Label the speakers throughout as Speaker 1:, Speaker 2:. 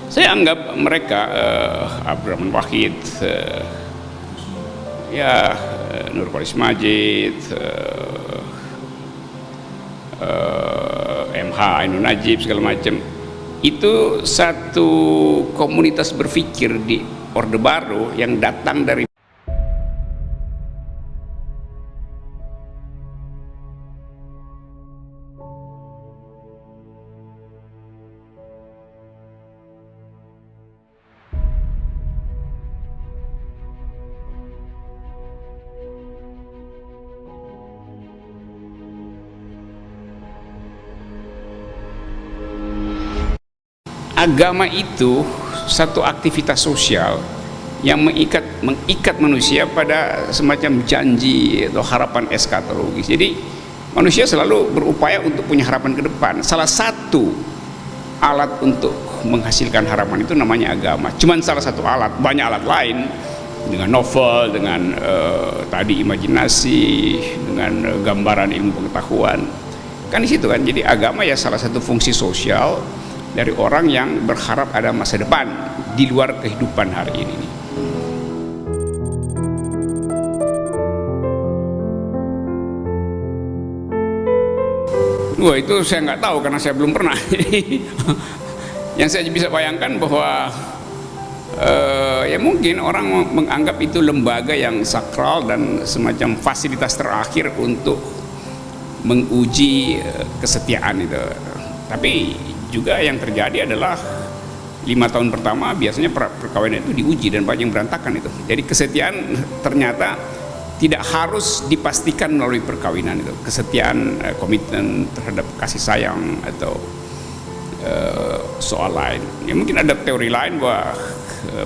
Speaker 1: Saya anggap mereka Abdurrahman Wahid, Nurholis Majid, MH Ainun Najib segala macam, itu satu komunitas berpikir di Orde Baru yang datang dari agama. Itu satu aktivitas sosial yang mengikat manusia pada semacam janji atau harapan eskatologis. Jadi manusia selalu berupaya untuk punya harapan ke depan. Salah satu alat untuk menghasilkan harapan itu namanya agama. Cuman salah satu alat, banyak alat lain, dengan novel, dengan tadi imajinasi, dengan gambaran ilmu pengetahuan. Kan di situ kan. Jadi agama ya salah satu fungsi sosial dari orang yang berharap ada masa depan di luar kehidupan hari ini. Wah, itu saya nggak tahu karena saya belum pernah. Yang saya bisa bayangkan bahwa ya mungkin orang menganggap itu lembaga yang sakral dan semacam fasilitas terakhir untuk menguji kesetiaan itu. Tapi juga yang terjadi adalah 5 tahun pertama biasanya perkawinan itu diuji dan banyak yang berantakan itu. Jadi kesetiaan ternyata tidak harus dipastikan melalui perkawinan itu. Kesetiaan, komitmen terhadap kasih sayang atau soal lain. Ya mungkin ada teori lain bahwa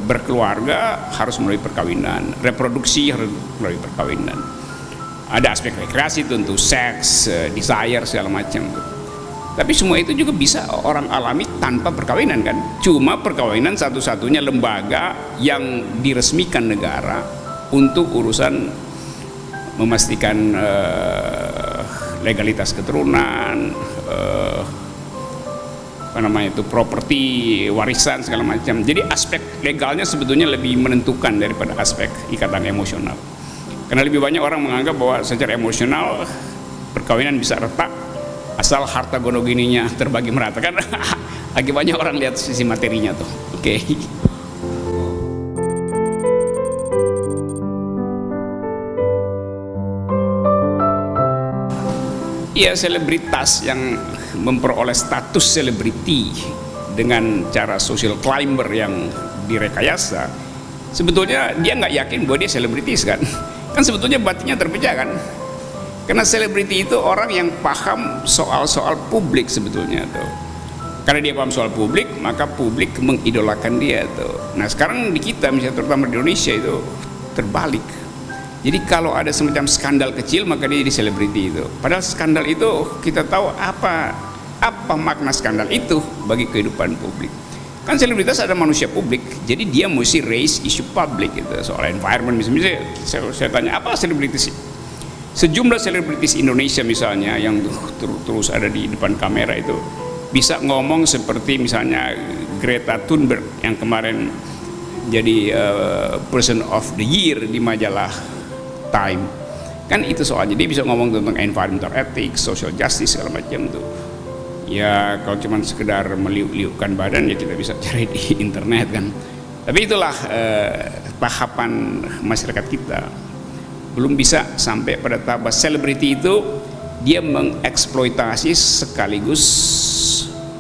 Speaker 1: berkeluarga harus melalui perkawinan, reproduksi harus melalui perkawinan. Ada aspek rekreasi tentu, seks, desire segala macam. Tapi semua itu juga bisa orang alami tanpa perkawinan kan. Cuma perkawinan satu-satunya lembaga yang diresmikan negara untuk urusan memastikan legalitas keturunan, properti, warisan segala macam. Jadi aspek legalnya sebetulnya lebih menentukan daripada aspek ikatan emosional. Karena lebih banyak orang menganggap bahwa secara emosional perkawinan bisa retak asal harta gonogininya terbagi merata kan. Lagi banyak orang lihat sisi materinya tuh. Oke. Iya, selebritas yang memperoleh status selebriti dengan cara social climber yang direkayasa, sebetulnya dia nggak yakin bahwa dia selebritis kan. Kan sebetulnya batinnya terpecah kan. Karena selebriti itu orang yang paham soal-soal publik sebetulnya tuh. Karena dia paham soal publik, maka publik mengidolakan dia tuh. Nah sekarang di kita, misalnya terutama di Indonesia itu terbalik. Jadi kalau ada semacam skandal kecil maka dia jadi selebriti itu. Padahal skandal itu kita tahu apa makna skandal itu bagi kehidupan publik. Kan selebritas ada manusia publik, jadi dia mesti raise isu publik gitu. Soal environment misalnya saya tanya apa selebritis sih? Sejumlah selebritis Indonesia misalnya yang terus ada di depan kamera itu bisa ngomong seperti misalnya Greta Thunberg yang kemarin jadi Person of the Year di majalah Time. Kan itu soalnya dia bisa ngomong tentang environmental ethics, social justice segala macam tuh. Ya kalau cuma sekedar meliuk-liukkan badan ya kita bisa cari di internet kan. Tapi itulah tahapan masyarakat kita. Belum bisa sampai pada tahap selebriti itu dia mengeksploitasi sekaligus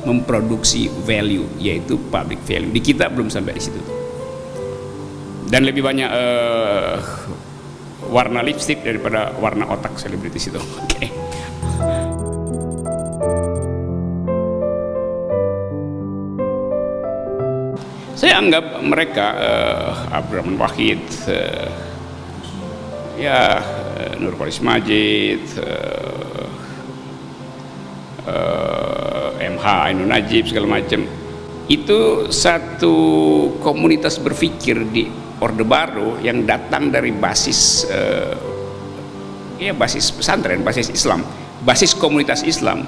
Speaker 1: memproduksi value, yaitu public value. Di kita belum sampai di situ. Dan lebih banyak warna lipstick daripada warna otak selebritis itu. Oke. Saya anggap mereka Abdurrahman Wahid, Nurholis Majid, MH Ainun Najib segala macam, itu satu komunitas berpikir di Orde Baru yang datang dari basis basis pesantren, basis Islam, basis komunitas Islam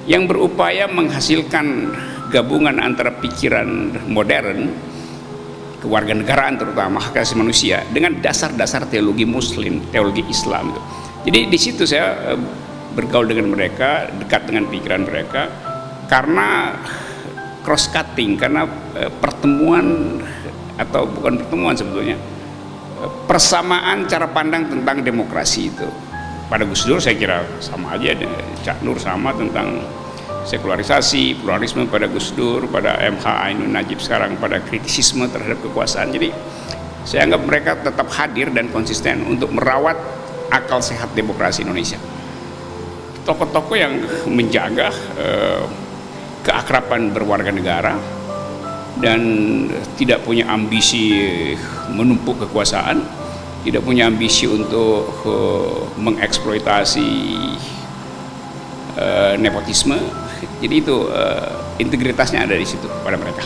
Speaker 1: yang berupaya menghasilkan gabungan antara pikiran modern, kewarganegaraan terutama hak asasi manusia dengan dasar-dasar teologi Muslim, teologi Islam itu. Jadi di situ saya bergaul dengan mereka, dekat dengan pikiran mereka, karena cross cutting, karena pertemuan atau bukan pertemuan sebetulnya, persamaan cara pandang tentang demokrasi itu. Pada Gus Dur saya kira sama aja, Cak Nur sama tentang sekularisasi, pluralisme pada Gus Dur, pada MH Ainun Najib sekarang pada kritisisme terhadap kekuasaan. Jadi saya anggap mereka tetap hadir dan konsisten untuk merawat akal sehat demokrasi Indonesia. Tokoh-tokoh yang menjaga keakraban berwarga negara dan tidak punya ambisi menumpuk kekuasaan, tidak punya ambisi untuk mengeksploitasi nepotisme. Jadi itu integritasnya ada di situ pada mereka.